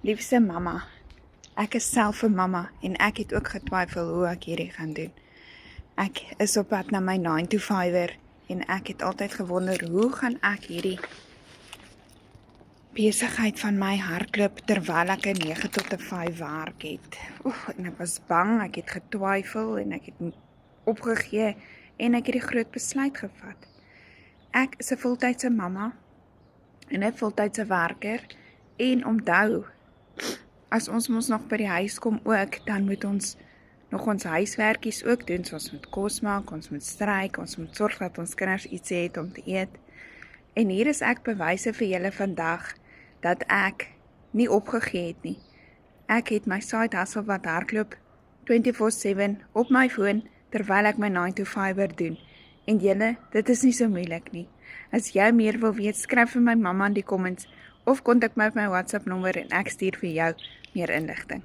Liefste mamma, ek is self 'n mamma en ek het ook getwyfel hoe ek hierdie gaan doen. Ek is op pad na my 9-to-5er en ek het altyd gewonder hoe gaan ek hierdie besigheid van my hardloop terwyl ek 'n 9 tot 'n 5 werk het. En ek was bang, ek het getwyfel en ek het opgegee en ek het die groot besluit gevat. Ek is 'n voltydse mamma en 'n voltydse werker en onthou, as ons mos nog by die huis kom ook, dan moet ons nog ons huiswerkies ook doen, so ons moet kos maak, ons moet stryk, ons moet sorg dat ons kinders iets het om te eet. En hier is ek bewyse vir julle vandag, dat ek nie opgegee het nie. Ek het my side hustle wat hardloop 24/7 op my foon, terwyl ek my 9-to-5er doen. En julle, dit is nie so moeilik nie. As jy meer wil weet, skryf vir my mamma in die comments, of kontak my op my WhatsApp nommer en ek stuur vir jou meer inligting.